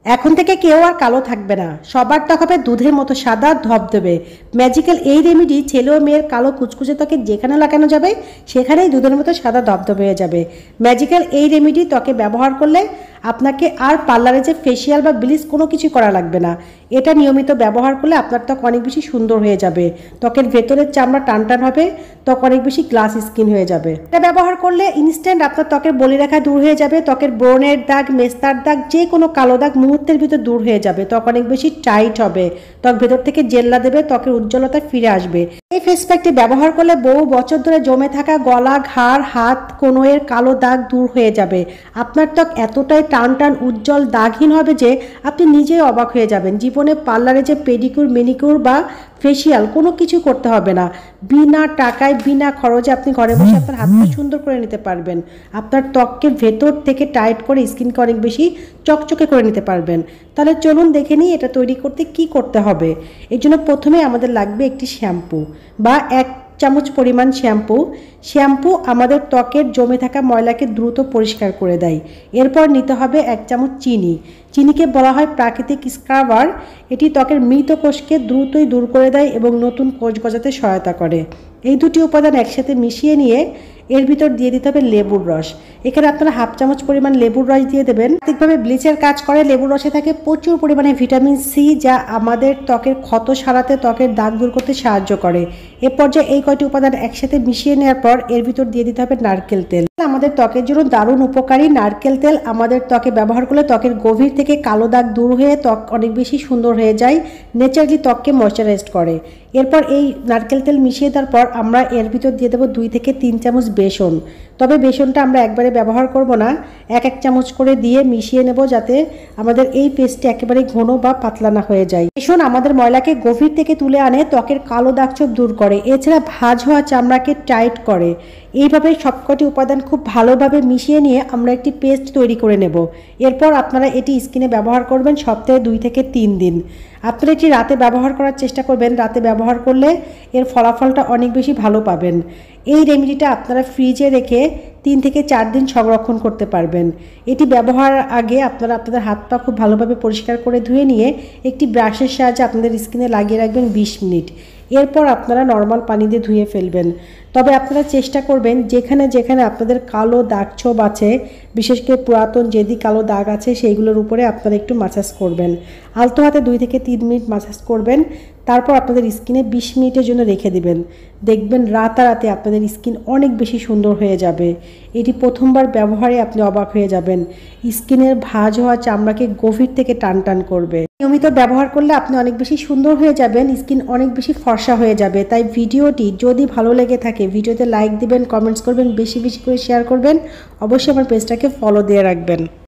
এখন থেকে কেউ আর কালো থাকবে না, সবার ত্বক হবে দুধের মতো সাদা ধবধবে। ম্যাজিক্যাল এই রেমেডি ছেলে ও মেয়ের কালো কুচকুচে ত্বকে যেখানে লাগানো যাবে সেখানেই দুধের মতো সাদা ধবধবে হয়ে যাবে। ম্যাজিক্যাল এই রেমেডি ত্বকে ব্যবহার করলে আপনাকে আর পার্লারে যে ফেসিয়াল বা ব্লিচ কোনো কিছু করা লাগবে না। এটা নিয়মিত ব্যবহার করলে আপনার ত্বক অনেক বেশি সুন্দর হয়ে যাবে, ত্বকের ভেতরের চামড়া টান টান হবে, ত্বক অনেক বেশি গ্লাস স্কিন হয়ে যাবে। এটা ব্যবহার করলে ইনস্ট্যান্ট আপনার ত্বকের বলিরেখা দূর হয়ে যাবে, ত্বকের ব্রণের দাগ, মেস্তার দাগ, যে কোনো কালো দাগ মুহূর্তের ভিতর দূর হয়ে যাবে, ত্বক অনেক বেশি টাইট হবে, ত্বক ভেতর থেকে জেল্লা দেবে, ত্বকের উজ্জ্বলতা ফিরে আসবে। এই ফেস প্যাকটি ব্যবহার করলে বহু বছর ধরে জমে থাকা গলা, ঘাড়, হাত, কোনোয়ের কালো দাগ দূর হয়ে যাবে। আপনার ত্বক এতটাই টান টান, উজ্জ্বল, দাগহীন হবে যে আপনি নিজেই অবাক হয়ে যাবেন। জীবনে পার্লারে যে পেডিকিউর, মেনিকিউর বা ফেসিয়াল কোনো কিছু করতে হবে না, বিনা টাকায় বিনা খরচে আপনি ঘরে বসে আপনার হাতটা সুন্দর করে নিতে পারবেন। আপনার ত্বককে ভেতর থেকে টাইট করে স্কিনকে অনেক বেশি চকচকে করে নিতে পারবেন। তাহলে চলুন দেখে নিই এটা তৈরি করতে কি করতে হবে। এর জন্য প্রথমে আমাদের লাগবে একটি শ্যাম্পু বা 1 চামচ পরিমাণ শ্যাম্পু আমাদের ত্বকের জমে থাকা ময়লাকে দ্রুত পরিষ্কার করে দেয়। এরপর নিতে হবে 1 চামচ চিনিকে বলা হয় প্রাকৃতিক স্ক্রাবার। এটি ত্বকের মৃত কোষকে দ্রুতই দূর করে দেয় এবং নতুন কোষ গজাতে সহায়তা করে। এই দুটি উপাদান একসাথে মিশিয়ে নিয়ে এর ভিতর দিয়ে দিতে হবে লেবুর রস। এখানে আপনারা 1/2 চামচ পরিমাণ লেবুর রস দিয়ে দেবেন। ঠিকভাবে ব্লিচের কাজ করে। লেবুর রসে থাকে প্রচুর পরিমাণে ভিটামিন সি, যা আমাদের ত্বকের ক্ষত সারাতে, ত্বকের দাগ দূর করতে সাহায্য করে। এ পর্যায়ে এই কয়টি উপাদান একসাথে মিশিয়ে নেওয়ার পর এর ভিতর দিয়ে দিতে হবে নারকেল তেল। আমাদের ত্বকের জন্য দারুণ উপকারী নারকেল তেল আমাদের ত্বকে ব্যবহার করলে ত্বকের গভীর থেকে কালো দাগ দূর হয়ে ত্বক অনেক বেশি সুন্দর হয়ে যায়, ন্যাচারালি ত্বককে ময়শ্চারাইজড করে। এরপর এই নারকেল তেল মিশিয়ে দেওয়ার পর আমরা এর ভিতর দিয়ে দেবো 2 থেকে 3 চামচ বেসন। তবে বেসনটা আমরা একবারে ব্যবহার করব না, 1 চামচ করে দিয়ে মিশিয়ে নেব, যাতে আমাদের এই পেস্টটি একেবারে ঘন বা পাতলা না হয়ে যায়। বেসন আমাদের ময়লাকে গভীর থেকে তুলে আনে, ত্বকের কালো দাগ ছোপ দূর করে, এছাড়া ভাঁজ হওয়া চামড়াকে টাইট করে। এইভাবে সবকটি উপাদান খুব ভালোভাবে মিশিয়ে নিয়ে আমরা একটি পেস্ট তৈরি করে নেব। এরপর আপনারা এটি স্কিনে ব্যবহার করবেন সপ্তাহে 2 থেকে 3 দিন। আপনারা এটি রাতে ব্যবহার করার চেষ্টা করবেন, রাতে ব্যবহার করলে এর ফলাফলটা অনেক বেশি ভালো পাবেন। এই রেমেডিটা আপনারা ফ্রিজে রেখে 3 থেকে 4 দিন সংরক্ষণ করতে পারবেন। এটি ব্যবহার আগে আপনারা আপনাদের হাত পা খুব ভালোভাবে পরিষ্কার করে ধুয়ে নিয়ে একটি ব্রাশের সাহায্যে আপনাদের স্কিনে লাগিয়ে রাখবেন 20 মিনিট। এরপর আপনারা নর্মাল পানি দিয়ে ধুয়ে ফেলবেন। তবে আপনারা চেষ্টা করবেন যেখানে যেখানে আপনাদের কালো দাগ ছোপ আছে, বিশেষ করে পুরাতন যেদি কালো দাগ আছে, সেইগুলোর উপরে আপনারা একটু মাসাজ করবেন। আলতো হাতে 2 থেকে 3 মিনিট মাসাজ করবেন। তারপর আপনাদের স্কিনে 20 মিনিটের জন্য রেখে দিবেন। দেখবেন রাতারাতি আপনাদের স্কিন অনেক বেশি সুন্দর হয়ে যাবে। এটি প্রথমবার ব্যবহারে আপনি অবাক হয়ে যাবেন। স্কিনের ভাঁজ হওয়া চামড়াকে গভীর থেকে টান টান করবে। নিয়মিত ব্যবহার করলে আপনি অনেক বেশি সুন্দর হয়ে যাবেন, স্কিন অনেক বেশি ফর্সা হয়ে যাবে। তাই ভিডিওটি যদি ভালো লেগে থাকে ভিডিওতে লাইক দিবেন, কমেন্টস করবেন, বেশি বেশি করে শেয়ার করবেন। অবশ্যই আমার পেজটাকে ফলো দিয়ে রাখবেন।